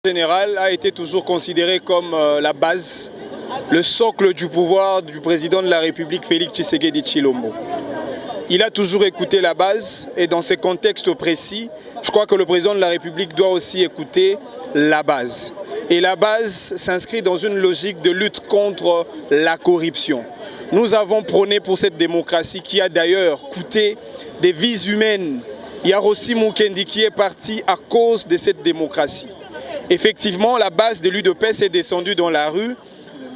Général a été toujours considéré comme la base, le socle du pouvoir du président de la République, Félix Tshisekedi Tshilombo. Il a toujours écouté la base et dans ces contextes précis, je crois que le président de la République doit aussi écouter la base. Et la base s'inscrit dans une logique de lutte contre la corruption. Nous avons prôné pour cette démocratie qui a d'ailleurs coûté des vies humaines. Yarossi Mukendi qui est parti à cause de cette démocratie. Effectivement, la base de l'UDPS est descendue dans la rue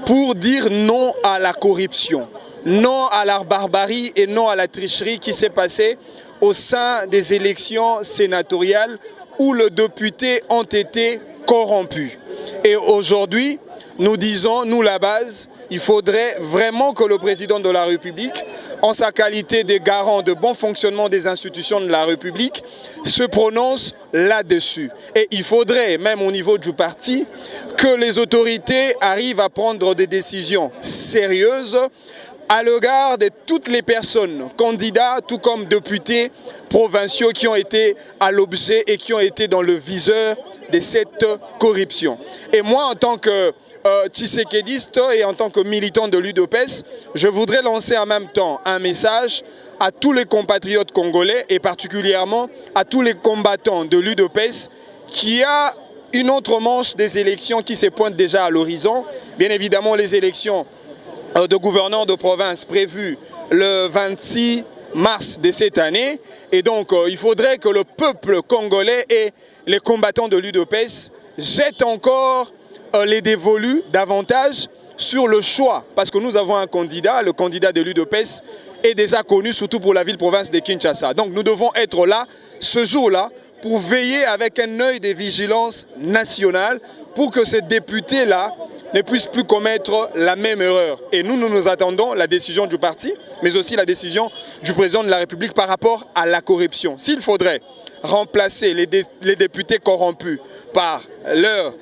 pour dire non à la corruption, non à la barbarie et non à la tricherie qui s'est passée au sein des élections sénatoriales où les députés ont été corrompus. Et aujourd'hui, nous disons, nous la base, il faudrait vraiment que le président de la République, en sa qualité de garant de bon fonctionnement des institutions de la République, se prononce là-dessus. Et il faudrait, même au niveau du parti, que les autorités arrivent à prendre des décisions sérieuses à l'égard de toutes les personnes, candidats, tout comme députés provinciaux qui ont été à l'objet et qui ont été dans le viseur de cette corruption. Et moi, en tant que tshisekediste et en tant que militant de l'UDPS, je voudrais lancer en même temps un message à tous les compatriotes congolais et particulièrement à tous les combattants de l'UDPS qui a une autre manche des élections qui se pointe déjà à l'horizon. Bien évidemment, les élections de gouverneurs de province prévues le 26 mars de cette année. Et donc, il faudrait que le peuple congolais et les combattants de l'UDPS jettent encore les dévolus davantage sur le choix. Parce que nous avons un candidat, le candidat de l'UDPS est déjà connu, surtout pour la ville-province de Kinshasa. Donc nous devons être là, ce jour-là, pour veiller avec un œil de vigilance nationale pour que ces députés-là ne puissent plus commettre la même erreur. Et nous attendons la décision du parti, mais aussi la décision du président de la République par rapport à la corruption. S'il faudrait remplacer les députés corrompus par leurs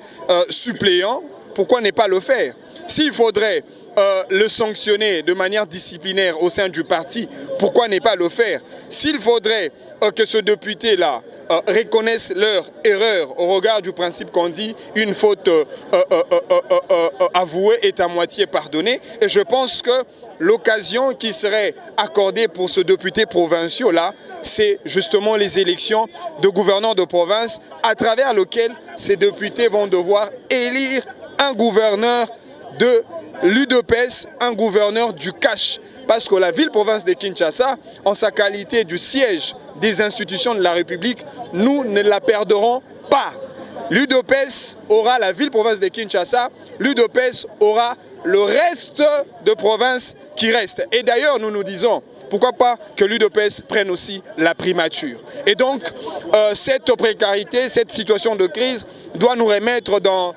suppléants, pourquoi ne pas le faire? S'il faudrait le sanctionner de manière disciplinaire au sein du parti, pourquoi ne pas le faire? S'il faudrait que ce député-là reconnaissent leur erreur au regard du principe qu'on dit une faute avouée est à moitié pardonnée. Et je pense que l'occasion qui serait accordée pour ce député provincial-là, c'est justement les élections de gouverneurs de province à travers lesquelles ces députés vont devoir élire un gouverneur de l'UDPS, un gouverneur du cash. Parce que la ville-province de Kinshasa, en sa qualité du siège des institutions de la République, nous ne la perdrons pas. L'UDPS aura la ville-province de Kinshasa, l'UDPS aura le reste de provinces qui restent. Et d'ailleurs, nous nous disons, pourquoi pas que l'UDPS prenne aussi la primature. Et donc, cette précarité, cette situation de crise doit nous remettre dans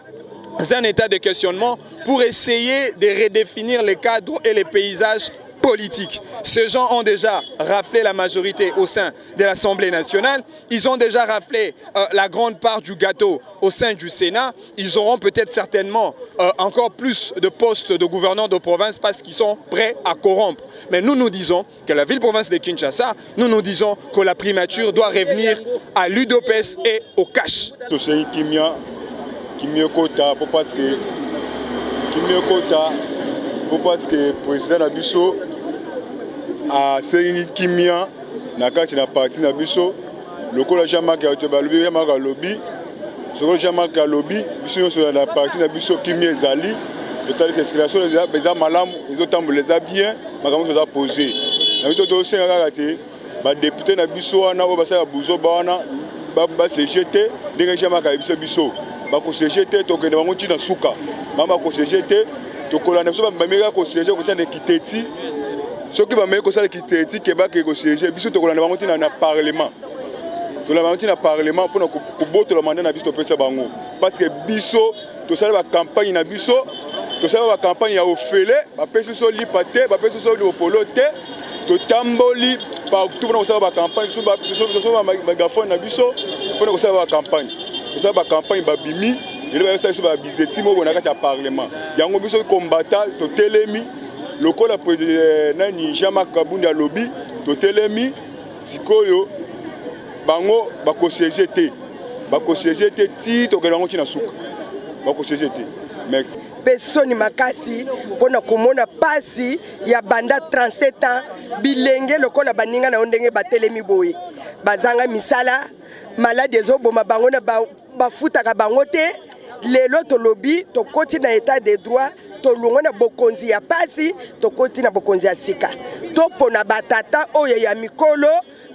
un état de questionnement pour essayer de redéfinir les cadres et les paysages politiques. Ces gens ont déjà raflé la majorité au sein de l'Assemblée nationale. Ils ont déjà raflé la grande part du gâteau au sein du Sénat. Ils auront peut-être certainement encore plus de postes de gouverneurs de province parce qu'ils sont prêts à corrompre. Mais nous disons que la ville-province de Kinshasa, nous disons que la primature doit revenir à l'UDPS et au cash. Parce que le président Nabiso a série Kimia, Nakati na parti Nabiso, le collège Jean-Marc Lobby, Jean-Marc Lobby, ce que Jean-Marc Lobby, Biso sur la partie Nabiso Kimia Zali, le temps de l'exclamation, les a malam, les autres les a bien, Magamou les a posé. Nabiso aussi a raté, les députés Nabiso, on a passé à Bouzo, Baba CGT, les Jean-Marc Biso, Bako CGT, donc on a monté dans Souka, Mama CGT. Donc on a besoin de meilleur conseiller côté de Kiteti. Ce qui va meilleur conseiller Kiteti qui va que conseiller biso to kolanda bango tina na parlement. To la bango tina parlement pour ko boto le mandat na biso pesa bango. Parce que biso to sala ba campagne na biso, to sala ba campagne ya ofele, ba pesa so li paté, ba pesa so li opolote, to tamboli pa tout pour sala ba campagne so ba mégaphone na biso pour ko sala ba campagne. To sala ba campagne ba bimi il va essayer de bizeti mo bonaka ta parlement yango biso combattant to telemi lokola président nani Jean-Marc Kabunda lobby to telemi sikoyo bango ba ko CGT bakosiéger te ti tokelango tina suka bakosiéger te. Merci. Pesoni makasi pona komona pasi ya banda 37 ans bilenge lokola baninga na ondenge batelemi boye bazanga misala malade ezoboma bango na bafutaka bango te lelo tolobi tokoti na état de droit tolongo na bokonzi ya pasi tokoti na bokonzi ya sika topona batata oyo ya mikolo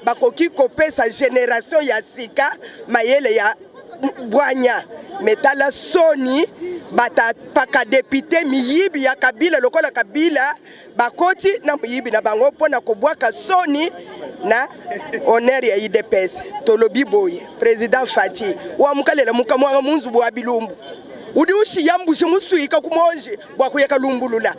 bakoki kopesa génération ya sika mayele ya bwanya metala soni bata paka député miyibi ya Kabila lokola Kabila bakoti na miyibi na bango pona kobwaka soni na honneur ya IDPS tolobi boye président Fati wa mukalela mukamwa munzu bwa bilumbu udi ushi yambushi musuika kumonje bwa kuyeka lumbulula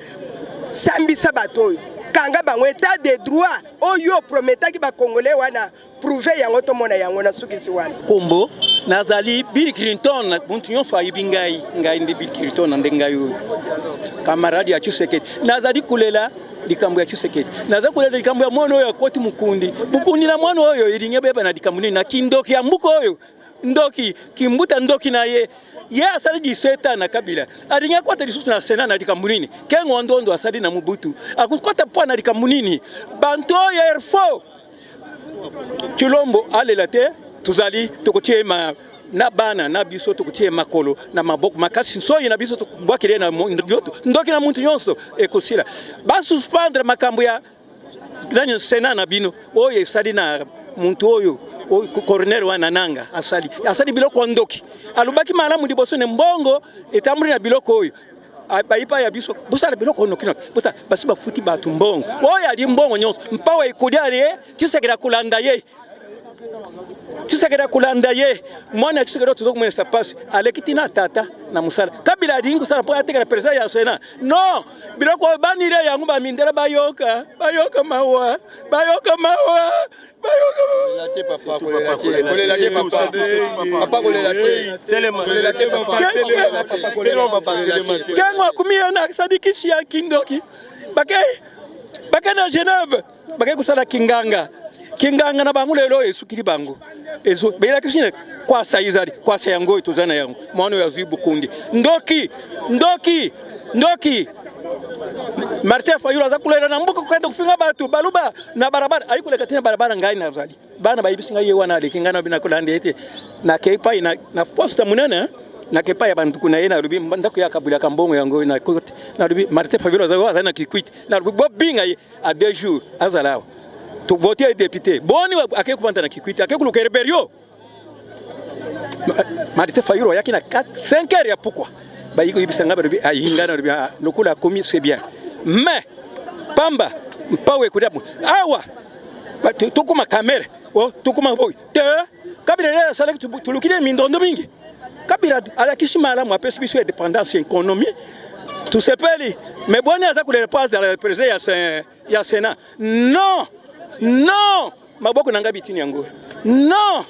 sambi sabatoyo kanga bango état de droit oyo prometaki ba congolais wana prouver yango to mona yango na sukisi wana kombo nazali Bill Clinton muntu nyonso ayibi ngai ndi Bill Clinton ndengayo camarade ya Tshisekedi nazali kulela likambo ya Tshisekedi nazali kulela likambo ya mwana oyo koti mukundi na mwana oyo ilinge beba na likambo na kindoki ya mbuko oyo ndoki kimbuta ndoki na ye asali 17 na Kabila alinga kwata lisusu na Sena na likambo nini kengo ndondo asali na Mobutu akukwata po na likambo nini banto ya erfo Chilombo alela te tuzali tokotie na bana na biso tokotie makolo na maboko makasi soyi na biso tokubwakile na ndoto ndoki na muntu nyonso ekosila ba suspendre makambo ya danyo Sena na bino oyo esali na muntu oyo coroner wana nanga asali biloko ndoki alubaki malamu liboso ne mbongo etambuli na biloko oyo baipa ya biso busala biloko nokino buta basi bafuti batu mbongo oyo ali mbongo nyonso mpawe ikudiare Tshisekedi kulanda ye mwana Tshisekedi tuzokumwesa pasi alekitina tata na musala Kabila adingu sala po atekela president ya Sena no biloko banire yangu ba mindela bayoka mawa Kengo kumia na sadikisi ya kindoki bake na Genève bake kusala kinganga na bangu lelo esukili bangu ezo bela kishine kwa saizali kwa sayango tuzana yangu mwana ya Zuibu kundi ndoki Martin Fayulu azakulera na mbuko kwenda kufinga batu baluba na barabara ayikule katina barabara ngai nazali bana bayibisinga ye wana lekingana bina kulande ete na kepa na posta munene na kepa ya bantu kuna yena rubi ndako ya Kabila kambongo yango na kote na rubi Martin Fayulu azawa na kikwiti na rubi bobinga ye a 2 jours azalawa to voter député boni akekuvanda na kikwiti akekuluka rebellion Martin Fayulu yaki na 5 heures ya pourquoi bayiko yibisanga barubi ayingana rubi lokula komi c'est bien mais pamba mpawe kudabu awa tukuma kamera tukuma boy te Kabila leo sala tulukile mindondo mingi Kabila alakishima alamu apesi biso indépendance économie tout sepeli mais boni aza kulele passe à la président ya Sénat non maboko nanga bitini yango non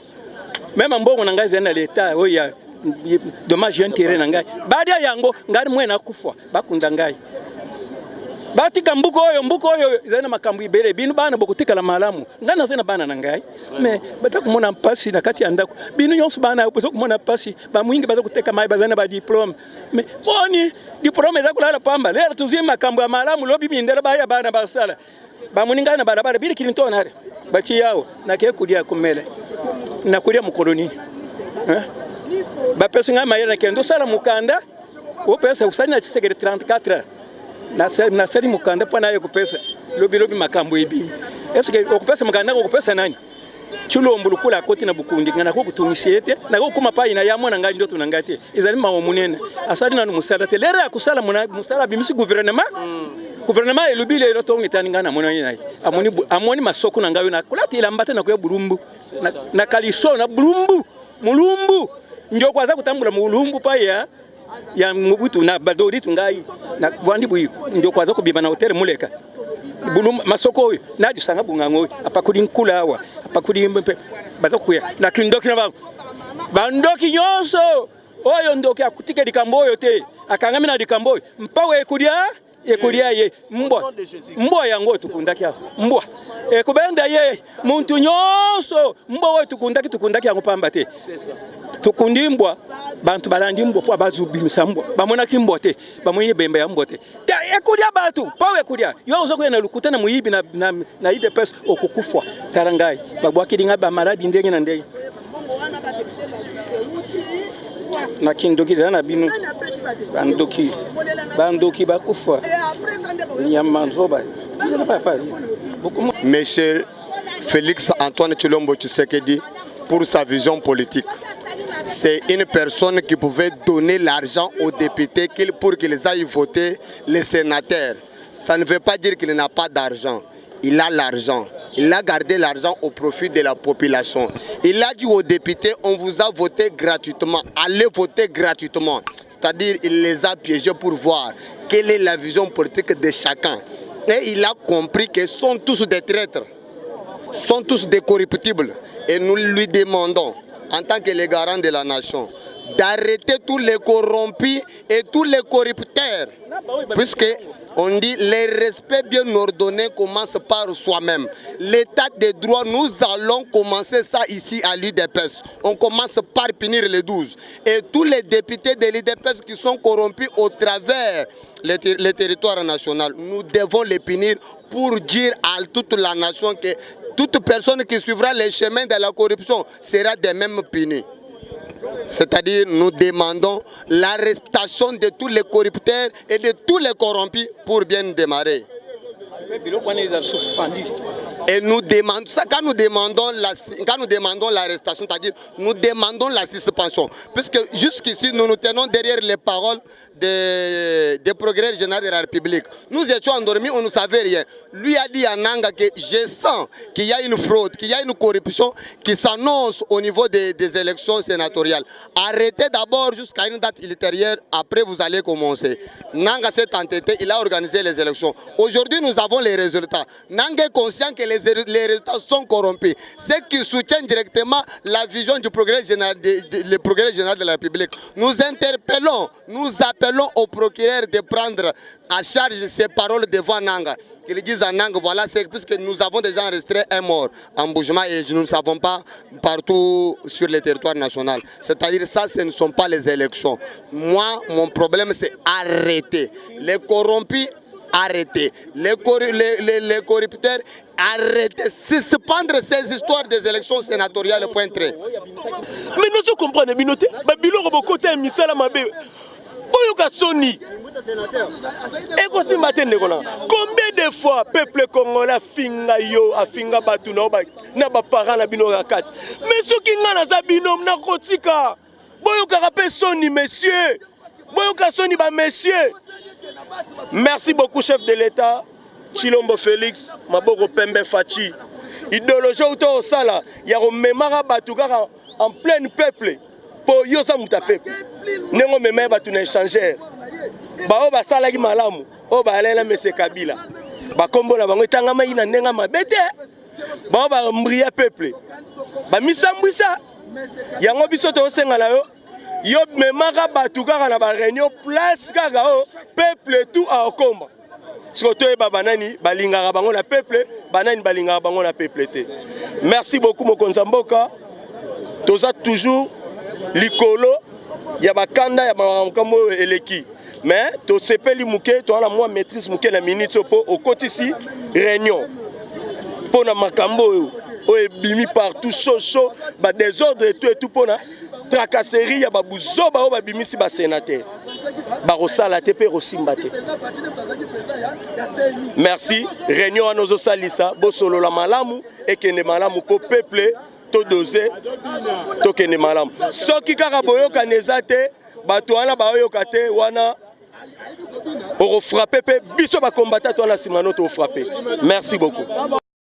même mbongo nanga zena l'état oya dommage intérêt nanga badia yango ngari mwena kufa bakunda ngai batika mbuko oyo zena makambu ibere binu bana bokutika la malamu ngana zena bana nangai mais batakumona mpasi na kati ya ndako binu yonso bana bokumona pasi ba mwingi bazakuteka mai bazana ba diplôme mais boni diplôme zakulala pamba lero tuzima makambu ya malamu lobi bindera baya bana basala bamuningana barabara Bill Clinton hare bachi yao na kekudia kumele na kudia mukoloni ba pesa ngama yana kendo sala mukanda o pesa usani na Tshisekedi 34 na sali mukanda pana yo kupesa lobi makambo ibi eske okupesa mukanda okupesa nani Chilombo lukula koti na bukundi ngana ko kutumisiete na ko kuma paina ya mwana ngali ndoto nangate izali mawo munene asali na musala te lera kusala musala bimisi gouvernement elubile ilo tongi taningana mwana yina amoni masoko na ngayo na kulati ilambata na kuya bulumbu na kaliso na mulumbu ndio kwaza kutambula mulumbu pa ya Mobutu na badori tungai na bwandi buyi ndio kwaza kubiba na hotel muleka bulumbu masoko oyo na jusanga bungango apakudi nkula awa apakudi mpe bazokuya na kindoki na bandoki nyonso oyo ndoki akutike likambo oyo te akangamina likambo mpawe kudia ekolia ye mbwa yango tukundaki yako mbwa ekubenda ye muntu nyonso mbwa we tukundaki yango pamba te tukundi mbwa bantu balandi mbwa po bazubimisa mbwa bamonaki mbwa te bamonye bembe ya mbwa te ekulia batu pawe ekulia yo ozokuya na lukuta na muyibi na ide pes okukufwa tarangai babwakiringa ba maladi ndenge na ndenge na kindoki na bino bandoki bakufwa nyamanzoba. Monsieur Félix Antoine Tshilombo Tshisekedi, pour sa vision politique, c'est une personne qui pouvait donner l'argent aux députés pour qu'ils aillent voter les sénateurs. Ça ne veut pas dire qu'il n'a pas d'argent. Il a l'argent. Il a gardé l'argent au profit de la population. Il a dit aux députés, on vous a voté gratuitement. Allez voter gratuitement. C'est-à-dire, il les a piégés pour voir quelle est la vision politique de chacun. Et il a compris qu'ils sont tous des traîtres, sont tous des corruptibles. Et nous lui demandons, en tant que les garants de la nation, d'arrêter tous les corrompus et tous les corrupteurs. Puisque on dit le respect bien ordonné commence par soi-même. L'état de droit, nous allons commencer ça ici à l'UDPS. On commence par punir les 12. Et tous les députés de l'UDPS qui sont corrompus au travers les territoires nationaux, nous devons les punir pour dire à toute la nation que toute personne qui suivra les chemins de la corruption sera de même punie. C'est-à-dire, nous demandons l'arrestation de tous les corrupteurs et de tous les corrompus pour bien démarrer. Et nous demandons ça quand nous demandons l'arrestation, c'est-à-dire nous demandons la suspension. Puisque jusqu'ici, nous nous tenons derrière les paroles des procureurs généraux de la République. Nous étions endormis, on ne savait rien. Lui a dit à Nanga que je sens qu'il y a une fraude, qu'il y a une corruption qui s'annonce au niveau des élections sénatoriales. Arrêtez d'abord jusqu'à une date ultérieure, après vous allez commencer. Nanga s'est entêté, il a organisé les élections. Aujourd'hui, nous avons les résultats. Nanga est conscient que les résultats sont corrompus. Ceux qui soutiennent directement la vision du progrès général de la République. Nous interpellons, nous appelons au procureur de prendre à charge ces paroles devant Nanga. Qu'ils disent à Nanga, voilà, c'est puisque nous avons déjà enregistré un mort en Boujma et nous ne savons pas partout sur le territoire national. C'est-à-dire ça, ce ne sont pas les élections. Moi, mon problème, c'est arrêter. Les corrompus, arrêtez. Les corrupteurs, arrêtez. Suspendre ces histoires des élections sénatoriales, point très. Mais nous comprenons, Binoté, Babylon, côté Misala Mabé. Soni. Combien de fois le peuple congolais a finga yo, a finga batu na ba parents na bino rakati. Mais ceux qui ngana za binom na kotika. Boyoka rappel Soni messieurs. Boyoka Soni ba messieurs. Merci beaucoup chef de l'État Tshilombo Félix Maboko Pembe Fachi. Idéologie auto sala ya rememara batu kaka en plein peuple. Po yosa muta peuple. Nengo meme batu na échanger. Ba o ba sala ki malamu. O ba alela mese Kabila. Ba kombo na bango etangama ina nenga mabete. Ba o ba mbria peuple. Ba misambwisa. Yango biso to senga na yo. Yo memaka batu kaka na ba réunion place kaka o peuple tout a okomba. Soto ba banani balingaka bango na peuple, banani balingaka bango na peuple te. Merci beaucoup mokonza mboka. Toza toujours likolo ya bakanda ya makambo eleki. Mais to sepeli muke to ala moi maîtrise muke na minute po au kotisi réunion. Pona makambo o ebimi partout chaud ba désordre et tout pona tracasserie ya babuzo ba o babimisi ba sénateur. Ba rosala te pe rosimba te. Merci, réunion à nos salisa bo solo la malamu et kene malamu po peuple to doser to kene malamu. Soki kaka boyoka nezate bato wana bayoka te wana oro frapper pe biso ba combattre to la simano to frapper. Merci beaucoup.